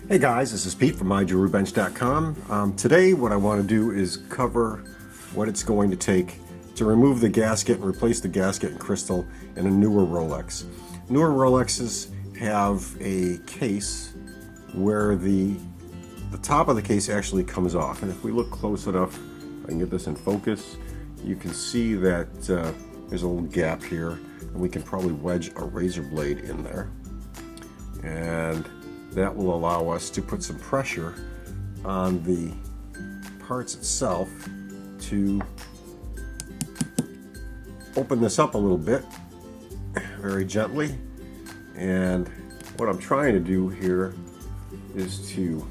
Hey guys, this is Pete from MyJewelryBench.com. Today what I want to do is cover what it's going to take to remove the gasket and replace the gasket and crystal in a newer Rolex. Newer Rolexes have a case where the top of the case actually comes off, and if we look close enough, I can get this in focus, you can see that there's a little gap here, and we can probably wedge a razor blade in there, and that will allow us to put some pressure on the parts itself to open this up a little bit very gently. And what I'm trying to do here is to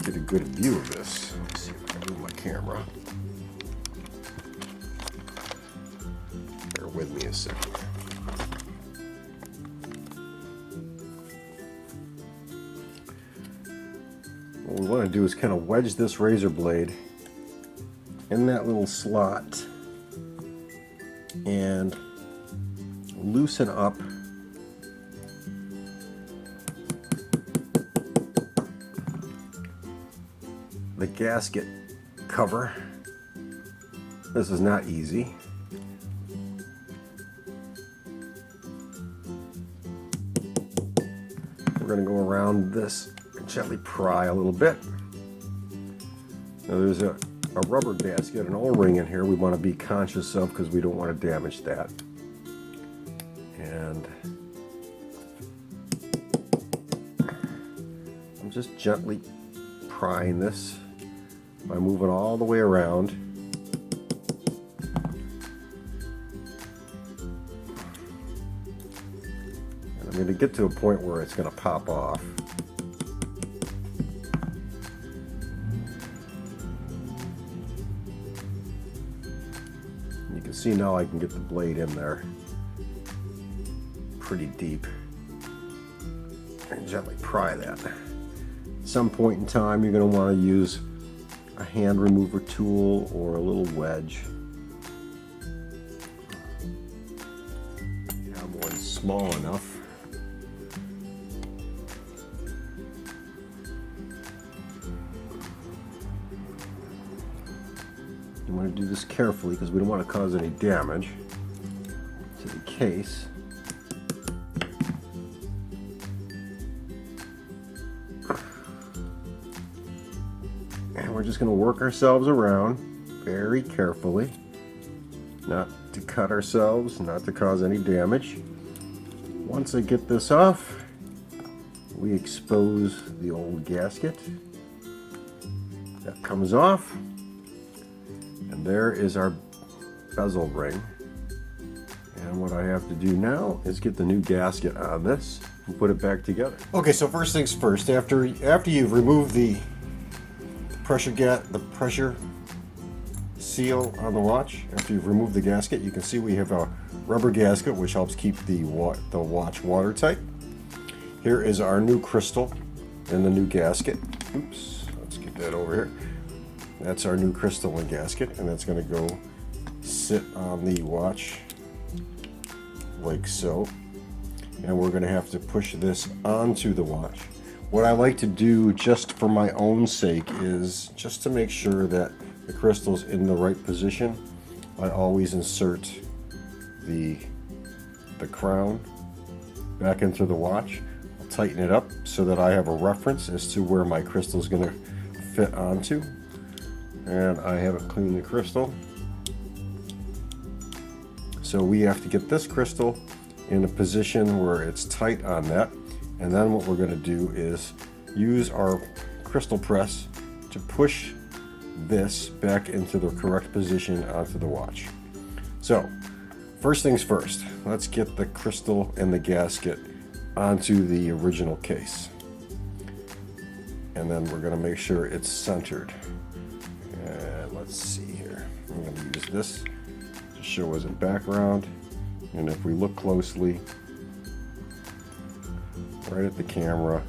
get a good view of this. Let's see if I can move my camera. Bear with me a second. What we want to do is kind of wedge this razor blade in that little slot and loosen up the gasket cover. This is not easy. We're going to go around this and gently pry a little bit. Now there's a rubber gasket, an O-ring in here we want to be conscious of because we don't want to damage that. And I'm just gently prying this by moving all the way around. And I'm going to get to a point where it's going to pop off. You can see now I can get the blade in there pretty deep and gently pry that. At some point in time you're going to want to use a hand remover tool or a little wedge. You have one small enough. You want to do this carefully because we don't want to cause any damage to the case. And we're just going to work ourselves around very carefully, not to cut ourselves, not to cause any damage. Once I get this off, we expose the old gasket. That comes off. And there is our bezel ring. And what I have to do now is get the new gasket on this and put it back together. Okay, so first things first, after you've removed the pressure seal on the watch, after you've removed the gasket, you can see we have a rubber gasket which helps keep the watch watertight. Here is our new crystal in the new gasket. Oops, let's get that over here. That's our new crystal and gasket, and that's going to go sit on the watch like so. And we're going to have to push this onto the watch. What I like to do just for my own sake is just to make sure that the crystal's in the right position. I always insert the crown back into the watch. I'll tighten it up so that I have a reference as to where my crystal is going to fit onto. And I haven't cleaned the crystal, so we have to get this crystal in a position where it's tight on that, and then what we're going to do is use our crystal press to push this back into the correct position onto the watch. So first things first, let's get the crystal and the gasket onto the original case, and then we're going to make sure it's centered. Let's see here. I'm going to use this to show as a background, and if we look closely right at the camera,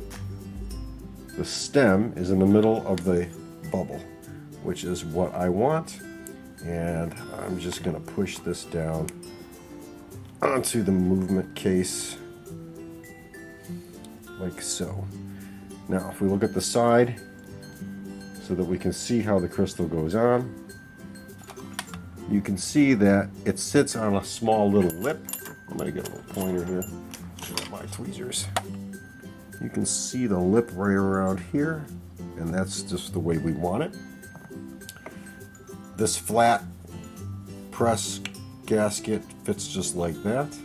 the stem is in the middle of the bubble, which is what I want, and I'm just going to push this down onto the movement case like so. Now, if we look at the side so that we can see how the crystal goes on, you can see that it sits on a small little lip. I'm going to get a little pointer here. Get my tweezers. You can see the lip right around here, and that's just the way we want it. This flat press gasket fits just like that.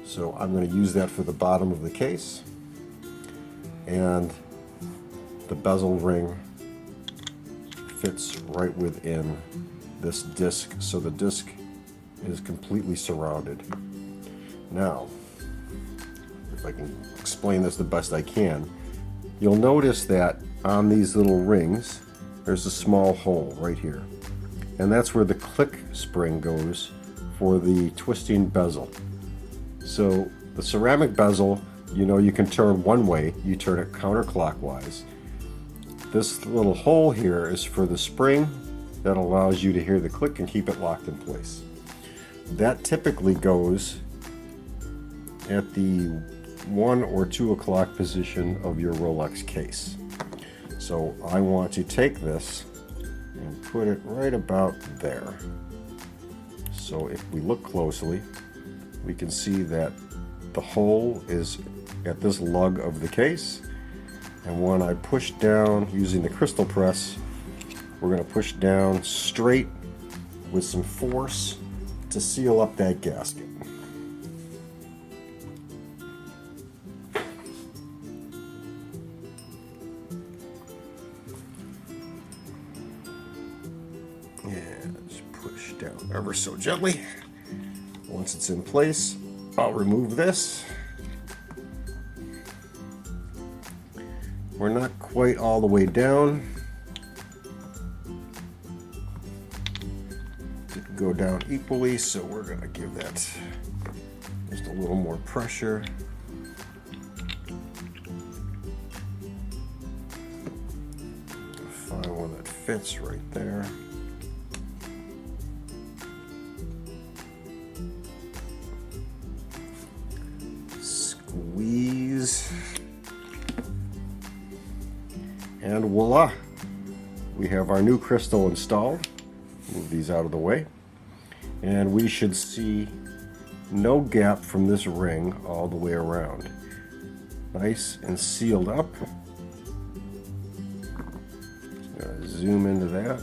So I'm going to use that for the bottom of the case. And the bezel ring fits right within this disc, so the disc is completely surrounded. Now, if I can explain this the best I can, you'll notice that on these little rings there's a small hole right here, and that's where the click spring goes for the twisting bezel. So the ceramic bezel, you know, you can turn one way, you turn it counterclockwise. This little hole here is for the spring that allows you to hear the click and keep it locked in place. That typically goes at the 1 or 2 o'clock position of your Rolex case. So I want to take this and put it right about there. So if we look closely, we can see that the hole is at this lug of the case, and when I push down using the crystal press, we're going to push down straight with some force to seal up that gasket. And just push down ever so gently. Once it's in place, I'll remove this. We're not quite all the way down. Didn't go down equally, so we're going to give that just a little more pressure. Find one that fits right there. Squeeze. And voila, we have our new crystal installed. Move these out of the way. And we should see no gap from this ring all the way around. Nice and sealed up. Just gonna zoom into that.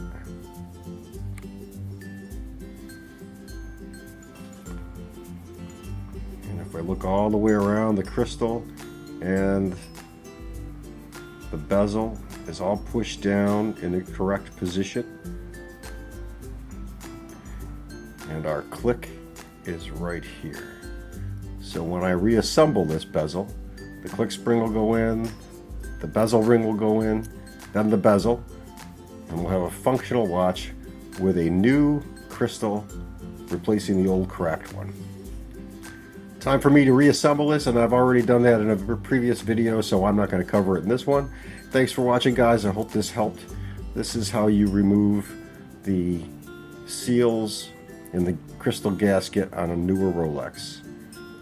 And if I look all the way around, the crystal and the bezel is all pushed down in the correct position, and our click is right here. So when I reassemble this bezel, the click spring will go in, the bezel ring will go in, then the bezel, and we'll have a functional watch with a new crystal replacing the old cracked one. Time for me to reassemble this, and I've already done that in a previous video, so I'm not going to cover it in this one. Thanks for watching, guys. I hope this helped. This is how you remove the seals in the crystal gasket on a newer Rolex.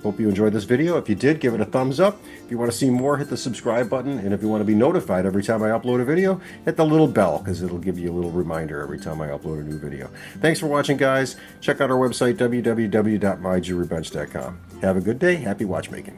Hope you enjoyed this video. If you did, give it a thumbs up. If you want to see more, hit the subscribe button. And if you want to be notified every time I upload a video, hit the little bell, because it'll give you a little reminder every time I upload a new video. Thanks for watching, guys. Check out our website, www.myjewelrybench.com. Have a good day. Happy watchmaking.